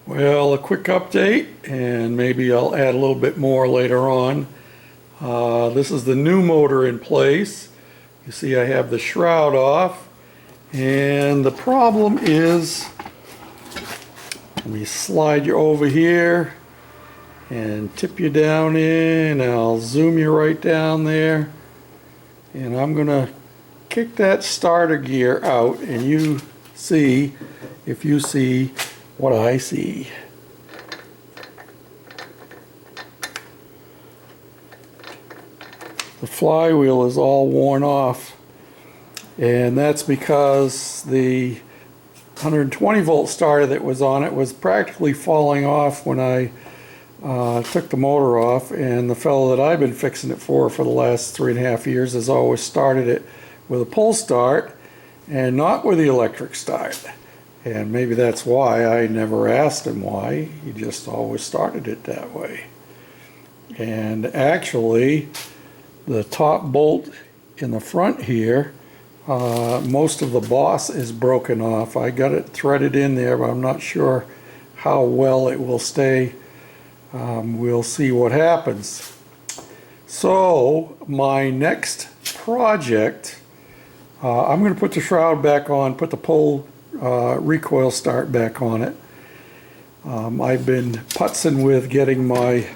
Well, a quick update, and maybe I'll add a little bit more later on. This is the new motor in place. You see I have the shroud off, and the problem is, let me slide you over here and tip you down in. I'll zoom you right down there, and I'm gonna kick that starter gear out, and you see, if you see what I see. The flywheel is all worn off, and that's because the 120 volt starter that was on it was practically falling off when I took the motor off, and the fellow that I've been fixing it for the last 3.5 years has always started it with a pull start and not with the electric start. And maybe that's why I never asked him why. He just always started it that way. And actually, the top bolt in the front here, most of the boss is broken off. I got it threaded in there, but I'm not sure how well it will stay. We'll see what happens. So, my next project, I'm going to put the shroud back on, put the pull recoil start back on it. I've been putzing with getting my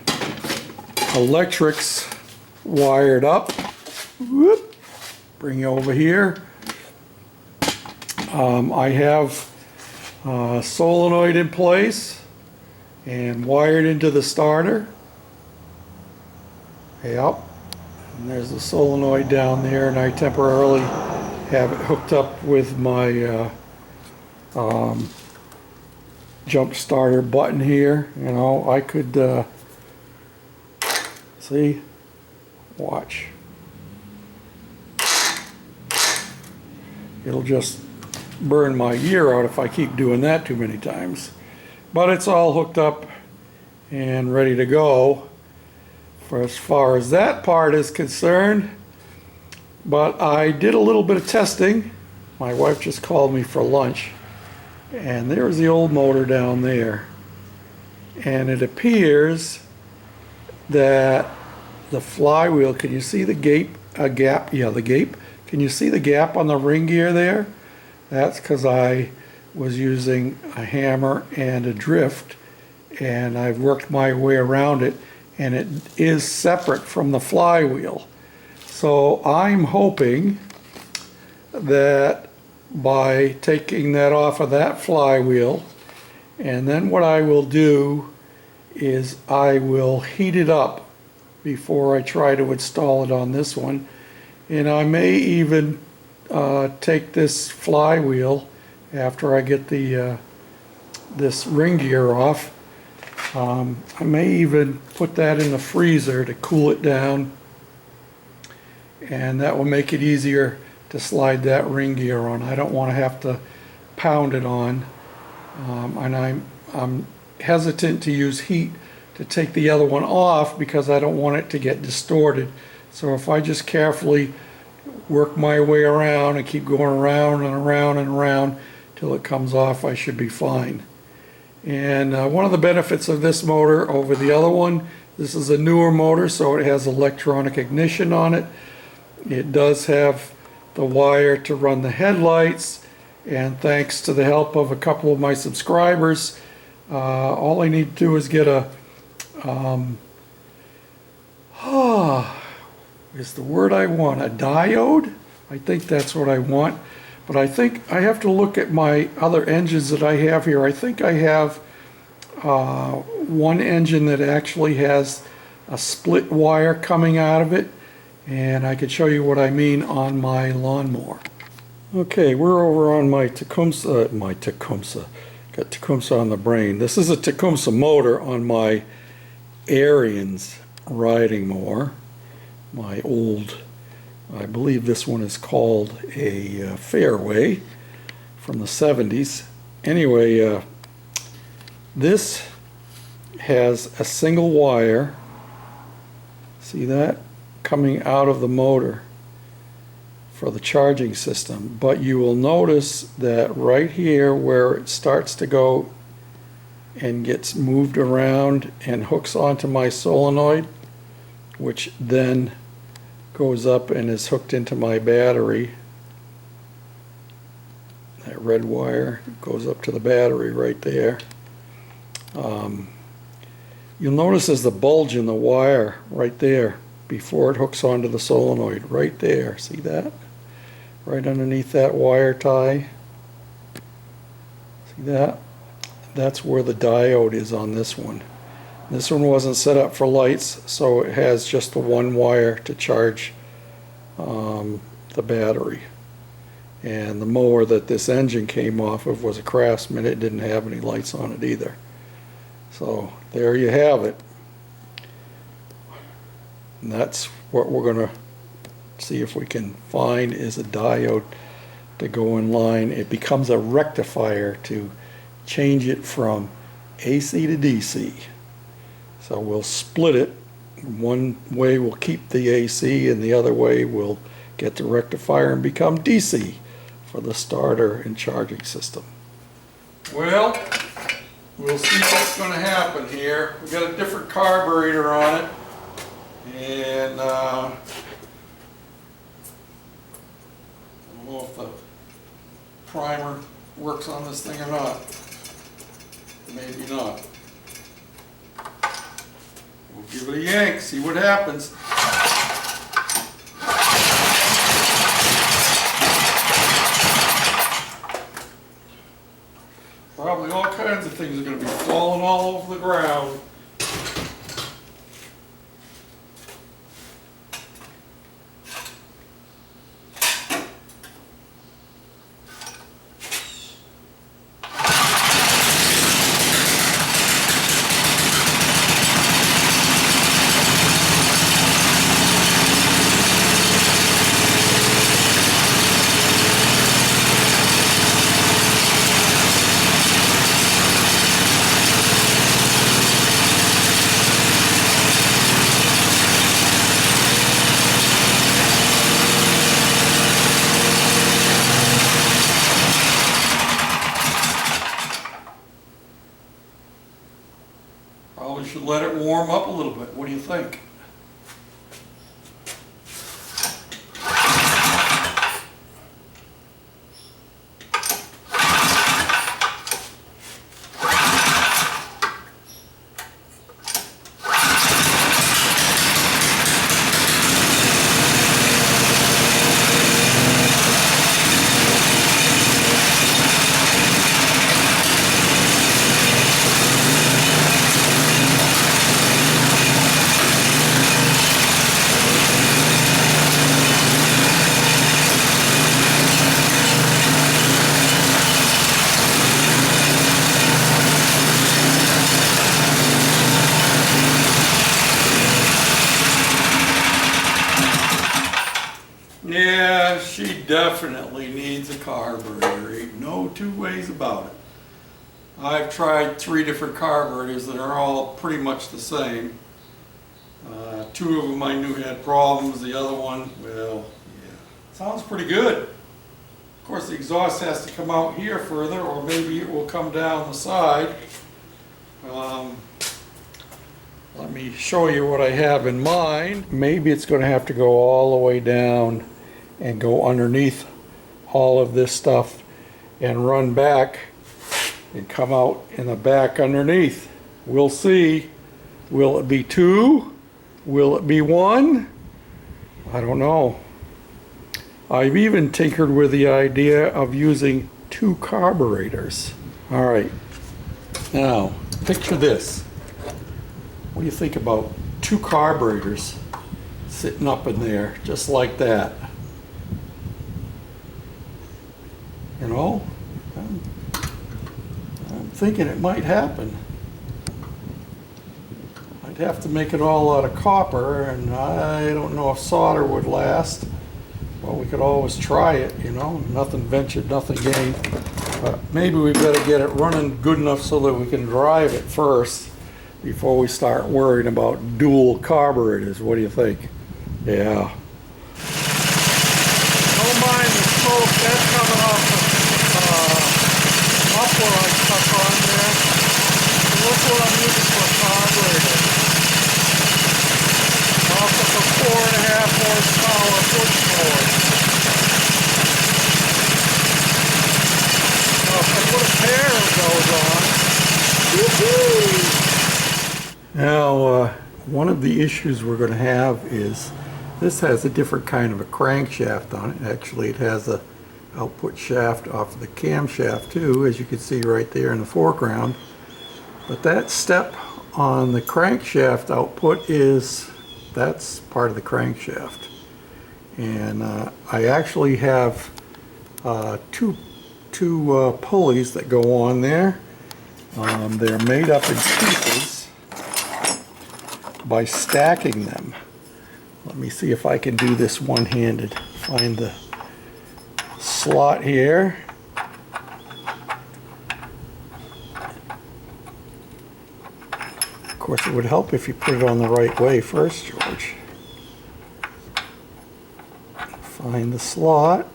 electrics wired up. Whoop. Bring you over here. I have a solenoid in place and wired into the starter. Yep. And there's the solenoid down there, and I temporarily have it hooked up with my jump starter button here. You know, I could see, watch, it'll just burn my ear out if I keep doing that too many times, but it's all hooked up and ready to go for as far as that part is concerned. But I did a little bit of testing. My wife just called me for lunch, and there's the old motor down there, and it appears that the flywheel, can you see the gap? Yeah, the gap. Can you see the gap on the ring gear there? That's because I was using a hammer and a drift, and I've worked my way around it, and it is separate from the flywheel. So I'm hoping that by taking that off of that flywheel, and then what I will do is I will heat it up before I try to install it on this one, and I may even take this flywheel after I get the this ring gear off. I may even put that in the freezer to cool it down, and that will make it easier to slide that ring gear on. I don't want to have to pound it on, and I'm hesitant to use heat to take the other one off because I don't want it to get distorted. So if I just carefully work my way around and keep going around and around and around till it comes off, I should be fine. And one of the benefits of this motor over the other one, this is a newer motor, so it has electronic ignition on it. It does have the wire to run the headlights, and thanks to the help of a couple of my subscribers, all I need to do is get a is the word I want, a diode? I think that's what I want, but I think I have to look at my other engines that I have here. I think I have one engine that actually has a split wire coming out of it, and I could show you what I mean on my lawnmower. Okay, we're over on my Tecumseh, got Tecumseh on the brain. This is a Tecumseh motor on my Ariens riding mower. My old, I believe this one is called a Fairway from the 70s. Anyway, this has a single wire, see that, coming out of the motor for the charging system, but you will notice that right here where it starts to go and gets moved around and hooks onto my solenoid, which then goes up and is hooked into my battery. That red wire goes up to the battery right there. You'll notice there's the bulge in the wire right there before it hooks onto the solenoid, right there. See that? Right underneath that wire tie. See that? That's where the diode is on this one. This one wasn't set up for lights, so it has just the one wire to charge the battery. And the mower that this engine came off of was a Craftsman. It didn't have any lights on it either. So there you have it. And that's what we're going to see if we can find, is a diode to go in line. It becomes a rectifier to change it from AC to DC. So we'll split it. One way we'll keep the AC and the other way we'll get the rectifier and become DC for the starter and charging system. Well, we'll see what's going to happen here. We got a different carburetor on it, and I don't know if the primer works on this thing or not. Maybe not. We'll give it a yank, see what happens. Probably all kinds of things are going to be falling all over the ground. Probably should let it warm up a little bit. What do you think? Yeah, she definitely needs a carburetor. Ain't no two ways about it. I've tried 3 different carburetors that are all pretty much the same. 2 of them I knew had problems. The other one, well, yeah, sounds pretty good. Of course, the exhaust has to come out here further, or maybe it will come down the side. Let me show you what I have in mind. Maybe it's going to have to go all the way down and go underneath all of this stuff and run back and come out in the back underneath. We'll see. Will it be 2? Will it be 1? I don't know. I've even tinkered with the idea of using 2 carburetors. All right, now picture this. What do you think about 2 carburetors sitting up in there just like that? You know, I'm thinking it might happen. I'd have to make it all out of copper, and I don't know if solder would last. Well, we could always try it, you know, nothing ventured, nothing gained. But maybe we better get it running good enough so that we can drive it first before we start worrying about dual carburetors. What do you think? Yeah. Don't mind the smoke that's coming off the muffler I stuck on there. on. Now, one of the issues we're going to have is this has a different kind of a crankshaft on it. Actually, it has a output shaft off of the camshaft too, as you can see right there in the foreground. But that step on the crankshaft output that's part of the crankshaft. And I actually have two pulleys that go on there. They're made up in pieces by stacking them. Let me see if I can do this one-handed. Find the slot here. Of course, it would help if you put it on the right way first, George. Find the slot.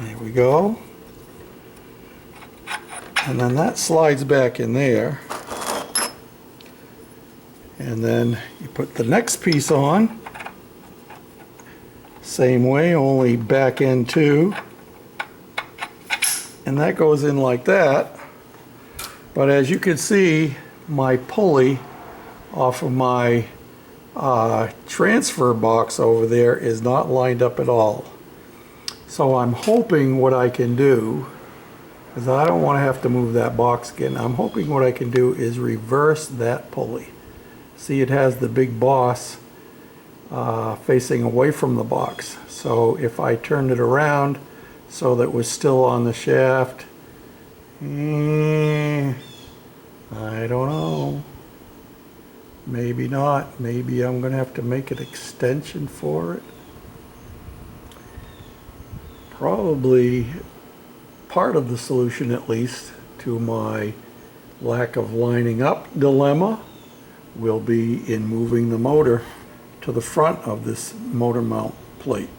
There we go. And then that slides back in there. And then you put the next piece on. Same way, only back end too. And that goes in like that. But as you can see, my pulley off of my transfer box over there is not lined up at all. So I'm hoping what I can do, because I don't want to have to move that box again, I'm hoping what I can do is reverse that pulley. See, it has the big boss facing away from the box. So if I turned it around so that it was still on the shaft, I don't know. Maybe not. Maybe I'm going to have to make an extension for it. Probably part of the solution, at least, to my lack of lining up dilemma will be in moving the motor to the front of this motor mount plate.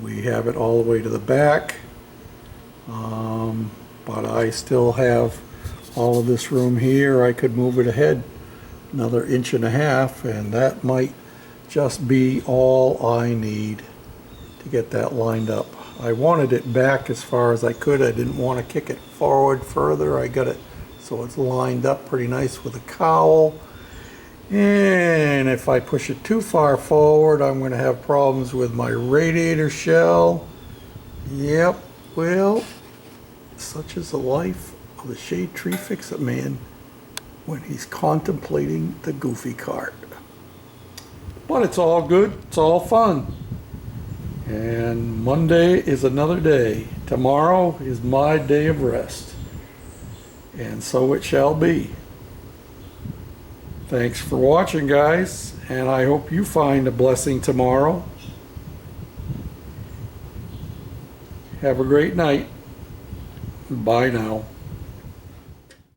We have it all the way to the back, but I still have all of this room here. I could move it ahead another 1.5 inches, and that might just be all I need to get that lined up. I wanted it back as far as I could. I didn't want to kick it forward further. I got it so it's lined up pretty nice with a cowl. And if I push it too far forward, I'm going to have problems with my radiator shell. Yep, well, such is the life of the Shade Tree Fix-It Man when he's contemplating the goofy cart. But it's all good, it's all fun. And Monday is another day. Tomorrow is my day of rest. And so it shall be. Thanks for watching, guys, and I hope you find a blessing tomorrow. Have a great night. Bye now.